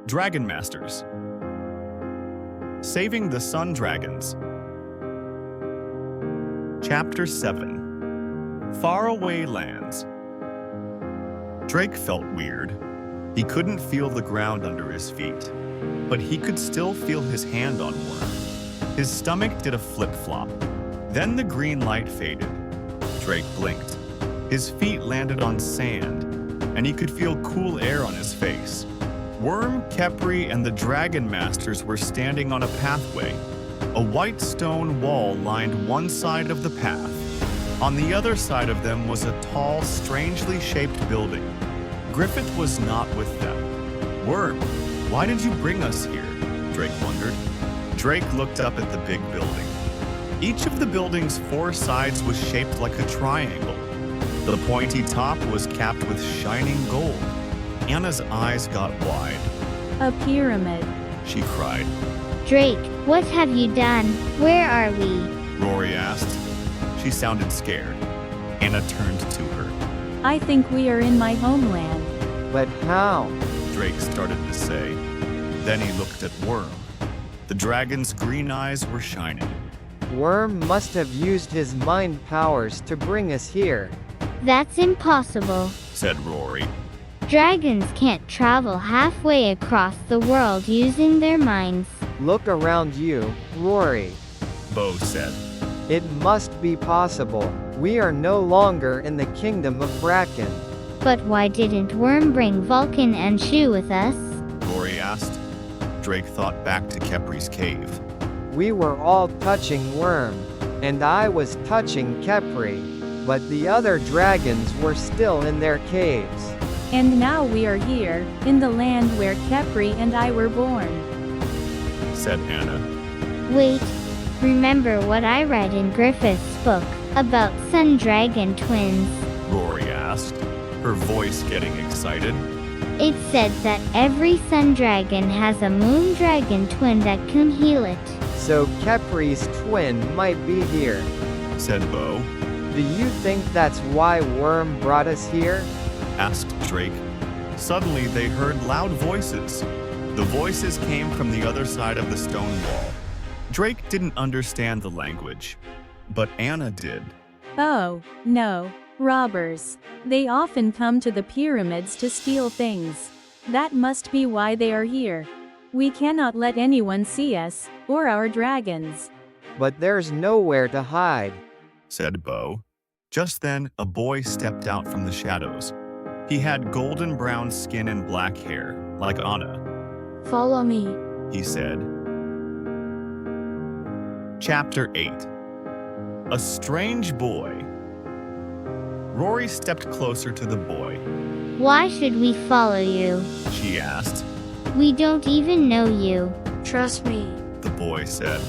Dragon Masters. Saving the Sun Dragons. Chapter 7. Faraway Lands. Drake felt weird. He couldn't feel the ground under his feet, but he could still feel his hand on Worm. His stomach did a flip-flop. Then the green light faded. Drake blinked. His feet landed on sand, and he could feel cool air on his face. Worm, Kepri, and the Dragon Masters were standing on a pathway. A white stone wall lined one side of the path. On the other side of them was a tall, strangely shaped building. Griffith was not with them. Worm, why did you bring us here? Drake wondered. Drake looked up at the big building. Each of the building's four sides was shaped like a triangle. The pointy top was capped with shining gold. Anna's eyes got wide. A pyramid, She cried. Drake, what have you done? Where are we? Rory asked. She sounded scared. Anna turned to her. I think we are in my homeland. But how? Drake started to say. Then he looked at Worm. The dragon's green eyes were shining. Worm must have used his mind powers to bring us here. That's impossible. Said Rory. Dragons can't travel halfway across the world using their minds. Look around you, Rory. Bo said. It must be possible. We are no longer in the kingdom of Bracken. But why didn't Worm bring Vulcan and Shu with us? Rory asked. Drake thought back to Kepri's cave. We were all touching Worm, and I was touching Kepri, but the other dragons were still in their caves. And now we are here, in the land where Kepri and I were born. Said Anna. Wait, remember what I read in Griffith's book about sun dragon twins? Rory asked, her voice getting excited. It said that every sun dragon has a moon dragon twin that can heal it. So Kepri's twin might be here. Said Bo. Do you think that's why Worm brought us here? Asked Drake. Suddenly they heard loud voices. The voices came from the other side of the stone wall. Drake didn't understand the language, but Anna did. Oh, no, robbers. They often come to the pyramids to steal things. That must be why they are here. We cannot let anyone see us, or our dragons. But there's nowhere to hide. Said Bo. Just then, a boy stepped out from the shadows. He had golden brown skin and black hair, like Anna. Follow me. He said. Chapter 8. A Strange Boy. Rory stepped closer to the boy. Why should we follow you? She asked. We don't even know you. Trust me. The boy said,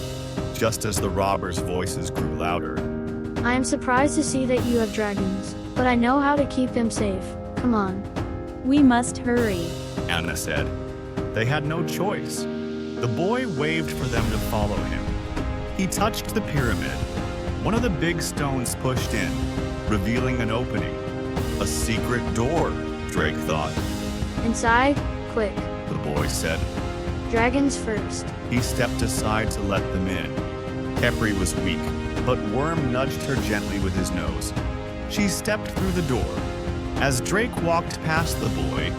just as the robbers' voices grew louder. I am surprised to see that you have dragons, but I know how to keep them safe. Come on. We must hurry. Anna said. They had no choice. The boy waved for them to follow him. He touched the pyramid. One of the big stones pushed in, revealing an opening. A secret door, Drake thought. Inside, quick. The boy said. Dragons first. He stepped aside to let them in. Kepri was weak, but Worm nudged her gently with his nose. She stepped through the door. As Drake walked past the boy,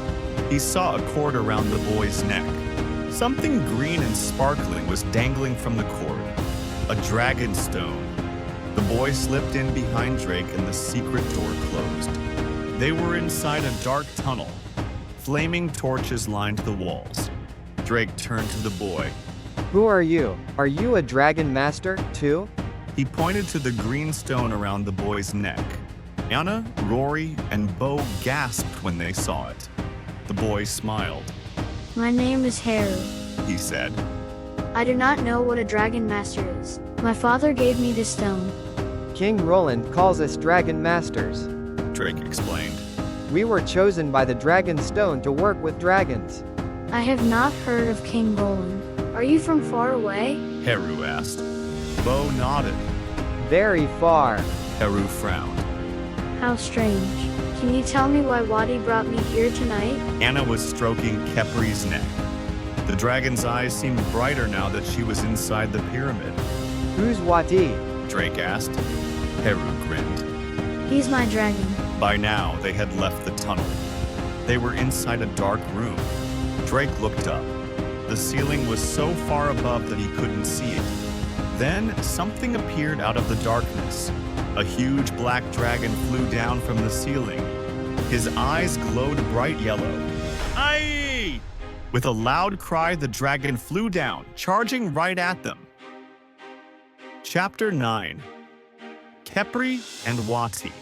he saw a cord around the boy's neck. Something green and sparkling was dangling from the cord. A dragon stone. The boy slipped in behind Drake and the secret door closed. They were inside a dark tunnel. Flaming torches lined the walls. Drake turned to the boy. Who are you? Are you a dragon master, too? He pointed to the green stone around the boy's neck. Anna, Rory, and Bo gasped when they saw it. The boy smiled. My name is Haru. He said. I do not know what a dragon master is. My father gave me this stone. King Roland calls us dragon masters. Drake explained. We were chosen by the dragon stone to work with dragons. I have not heard of King Roland. Are you from far away? Haru asked. Bo nodded. Very far. Haru frowned. How strange. Can you tell me why Wadi brought me here tonight? Anna was stroking Kepri's neck. The dragon's eyes seemed brighter now that she was inside the pyramid. Who's Wati? Drake asked. Heru grinned. He's my dragon. By now, they had left the tunnel. They were inside a dark room. Drake looked up. The ceiling was so far above that he couldn't see it. Then, something appeared out of the darkness. A huge black dragon flew down from the ceiling. His eyes glowed bright yellow. Aye! With a loud cry, the dragon flew down, charging right at them. Chapter 9. Khepri and Wati.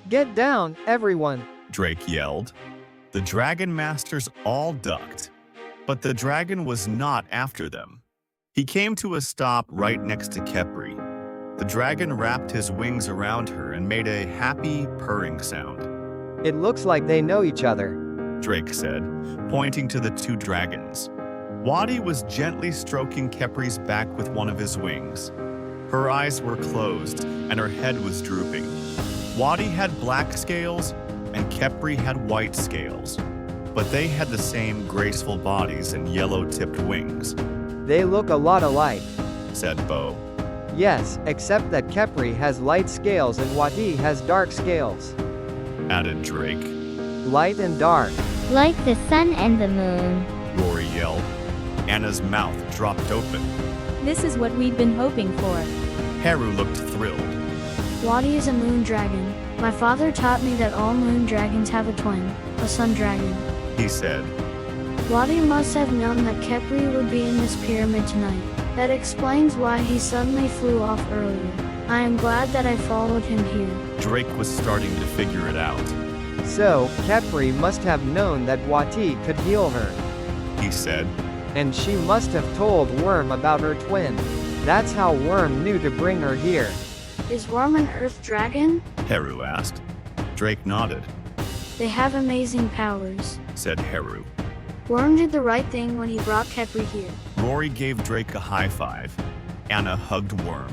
Get down, everyone. Drake yelled. The dragon masters all ducked, but the dragon was not after them. He came to a stop right next to Khepri. The dragon wrapped his wings around her and made a happy, purring sound. It looks like they know each other. Drake said, pointing to the two dragons. Wati was gently stroking Khepri's back with one of his wings. Her eyes were closed and her head was drooping. Wati had black scales and Khepri had white scales, but they had the same graceful bodies and yellow-tipped wings. They look a lot alike. Said Bo. Yes, except that Khepri has light scales and Wati has dark scales. Added Drake. Light and dark. Like the sun and the moon. Rory yelled. Anna's mouth dropped open. This is what we'd been hoping for. Heru looked thrilled. Wati is a moon dragon. My father taught me that all moon dragons have a twin, a sun dragon. He said. Wati must have known that Khepri would be in this pyramid tonight. That explains why he suddenly flew off earlier. I am glad that I followed him here. Drake was starting to figure it out. So, Khepri must have known that Wati could heal her. He said. And she must have told Worm about her twin. That's how Worm knew to bring her here. Is Worm an earth dragon? Heru asked. Drake nodded. They have amazing powers. Said Heru. Worm did the right thing when he brought Khepri here. Rory gave Drake a high five. Anna hugged Worm.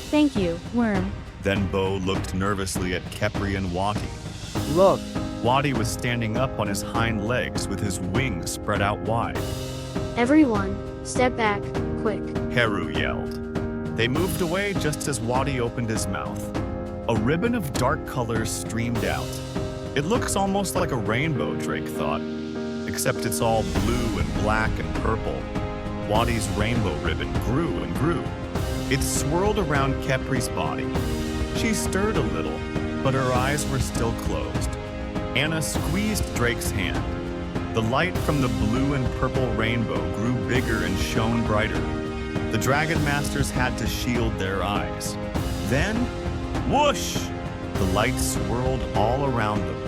Thank you, Worm. Then Bo looked nervously at Khepri and Wati. Look. Wati was standing up on his hind legs with his wings spread out wide. Everyone, step back, quick. Heru yelled. They moved away just as Wati opened his mouth. A ribbon of dark colors streamed out. It looks almost like a rainbow, Drake thought, except it's all blue and black and purple. Wati's rainbow ribbon grew and grew. It swirled around Khepri's body. She stirred a little, but her eyes were still closed. Anna squeezed Drake's hand. The light from the blue and purple rainbow grew bigger and shone brighter. The Dragon Masters had to shield their eyes. Then, whoosh! The light swirled all around them.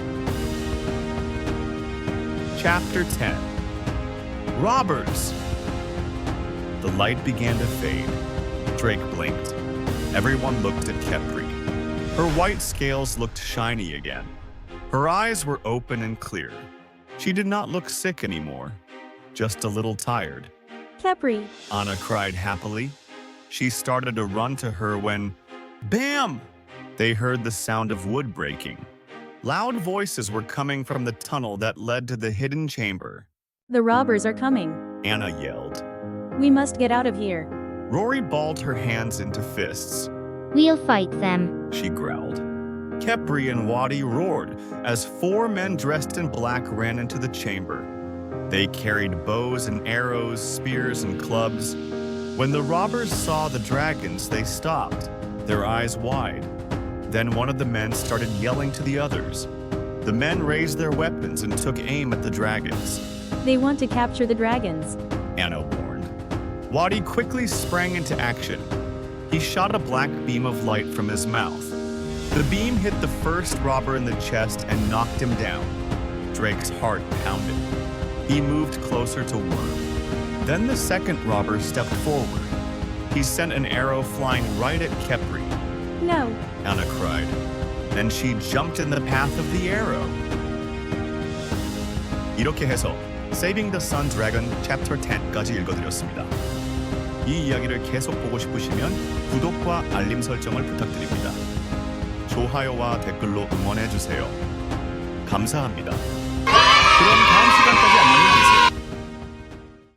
Chapter 10. Robbers! The light began to fade. Drake blinked. Everyone looked at Khepri. Her white scales looked shiny again. Her eyes were open and clear. She did not look sick anymore, just a little tired. Khepri. Anna cried happily. She started to run to her when, bam! They heard the sound of wood breaking. Loud voices were coming from the tunnel that led to the hidden chamber. The robbers are coming. Anna yelled. We must get out of here. Rory balled her hands into fists. We'll fight them. She growled. Khepri and Wati roared as 4 men dressed in black ran into the chamber. They carried bows and arrows, spears and clubs. When the robbers saw the dragons, they stopped, their eyes wide. Then one of the men started yelling to the others. The men raised their weapons and took aim at the dragons. They want to capture the dragons. Anna warned. Wati quickly sprang into action. He shot a black beam of light from his mouth. The beam hit the first robber in the chest and knocked him down. Drake's heart pounded. He moved closer to Worm. Then the second robber stepped forward. He sent an arrow flying right at Khepri. No. Anna cried. Then she jumped in the path of the arrow. 이렇게 해서 Saving the Sun Dragon Chapter 10까지 읽어드렸습니다. 이 이야기를 계속 보고 싶으시면 구독과 알림 설정을 부탁드립니다. 좋아요와 댓글로 응원해주세요. 감사합니다. 그럼 다음